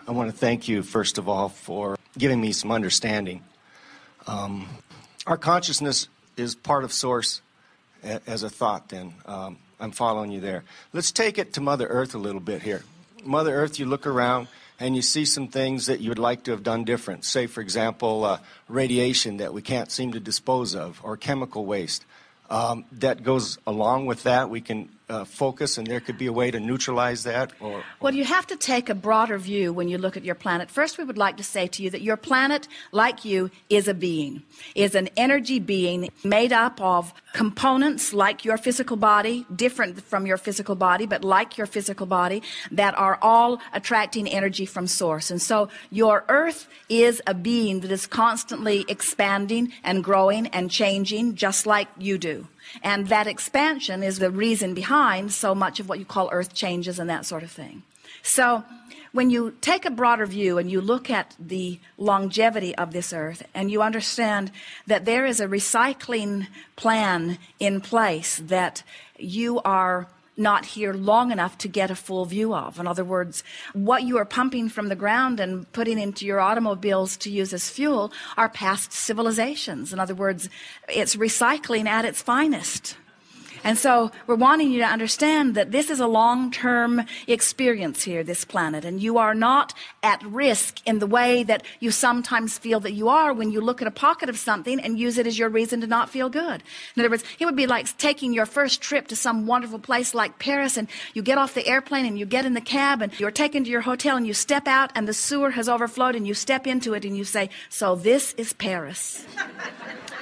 I want to thank you, first of all, for giving me some understanding. Our consciousness is part of Source as a thought, then. I'm following you there. Let's take it to Mother Earth a little bit here. Mother Earth, you look around and you see some things that you would like to have done different. Say, for example, radiation that we can't seem to dispose of, or chemical waste. That goes along with that. We can focus, and there could be a way to neutralize that. Well, you have to take a broader view when you look at your planet. First, we would like to say to you that your planet, like you, is a being, is an energy being made up of components like your physical body, different from your physical body, but like your physical body, that are all attracting energy from Source. And so your Earth is a being that is constantly expanding and growing and changing, just like you do. And that expansion is the reason behind so much of what you call earth changes and that sort of thing. So when you take a broader view and you look at the longevity of this earth and you understand that there is a recycling plan in place that you are not here long enough to get a full view of. In other words, what you are pumping from the ground and putting into your automobiles to use as fuel are past civilizations. In other words, it's recycling at its finest. And so we're wanting you to understand that this is a long-term experience here, this planet, and you are not at risk in the way that you sometimes feel that you are when you look at a pocket of something and use it as your reason to not feel good. In other words, it would be like taking your first trip to some wonderful place like Paris, and you get off the airplane and you get in the cab and you're taken to your hotel and you step out and the sewer has overflowed and you step into it and you say, "So this is Paris."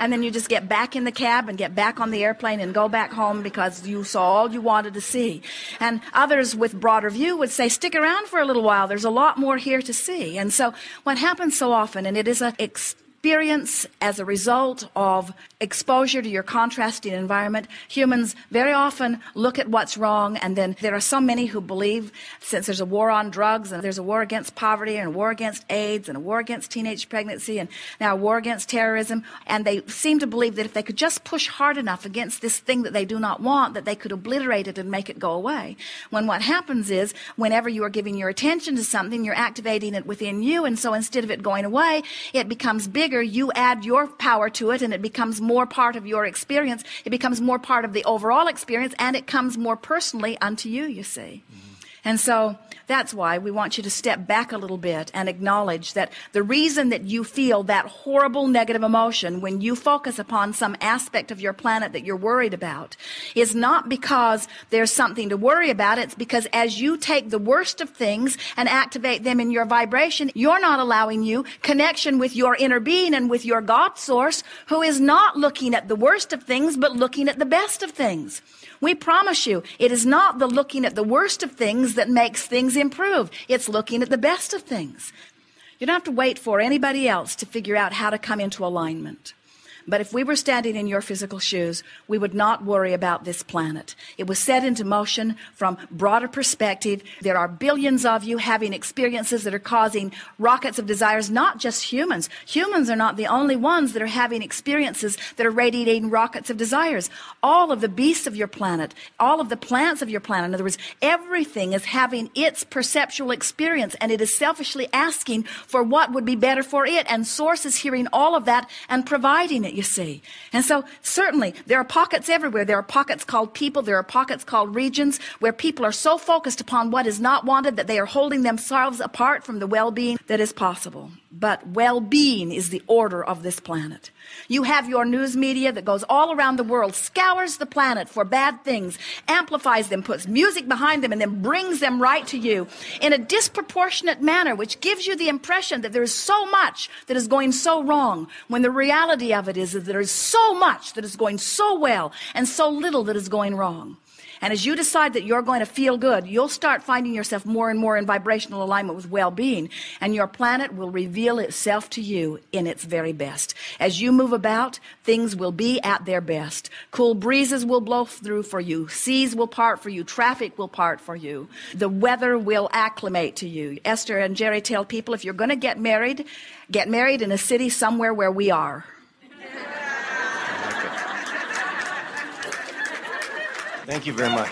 And then you just get back in the cab and get back on the airplane and go back home because you saw all you wanted to see. And others with broader view would say, stick around for a little while. There's a lot more here to see. And so what happens so often, and it is an experience as a result of exposure to your contrasting environment, humans very often look at what's wrong, and then there are so many who believe, since there's a war on drugs and there's a war against poverty and a war against AIDS and a war against teenage pregnancy and now a war against terrorism, and they seem to believe that if they could just push hard enough against this thing that they do not want, that they could obliterate it and make it go away. When what happens is, whenever you are giving your attention to something, you're activating it within you, and so instead of it going away, it becomes bigger. You add your power to it, and it becomes more part of your experience. It becomes more part of the overall experience, and it comes more personally unto you, you see. And so that's why we want you to step back a little bit and acknowledge that the reason that you feel that horrible negative emotion when you focus upon some aspect of your planet that you're worried about is not because there's something to worry about. It's because as you take the worst of things and activate them in your vibration, you're not allowing you connection with your inner being and with your God source, who is not looking at the worst of things, but looking at the best of things. We promise you, it is not the looking at the worst of things that makes things improve. It's looking at the best of things. You don't have to wait for anybody else to figure out how to come into alignment. But if we were standing in your physical shoes, we would not worry about this planet. It was set into motion from broader perspective. There are billions of you having experiences that are causing rockets of desires, not just humans. Humans are not the only ones that are having experiences that are radiating rockets of desires. All of the beasts of your planet, all of the plants of your planet, in other words, everything is having its perceptual experience, and it is selfishly asking for what would be better for it, and Source is hearing all of that and providing it, you see. And so certainly there are pockets everywhere. There are pockets called people. There are pockets called regions where people are so focused upon what is not wanted that they are holding themselves apart from the well-being that is possible. But well-being is the order of this planet. You have your news media that goes all around the world, scours the planet for bad things, amplifies them, puts music behind them, and then brings them right to you in a disproportionate manner, which gives you the impression that there is so much that is going so wrong, when the reality of it is that there is so much that is going so well and so little that is going wrong. And as you decide that you're going to feel good, you'll start finding yourself more and more in vibrational alignment with well-being, and your planet will reveal itself to you in its very best. As you move about, things will be at their best. Cool breezes will blow through for you. Seas will part for you. Traffic will part for you. The weather will acclimate to you. Esther and Jerry tell people, if you're going to get married in a city somewhere where we are. Thank you very much.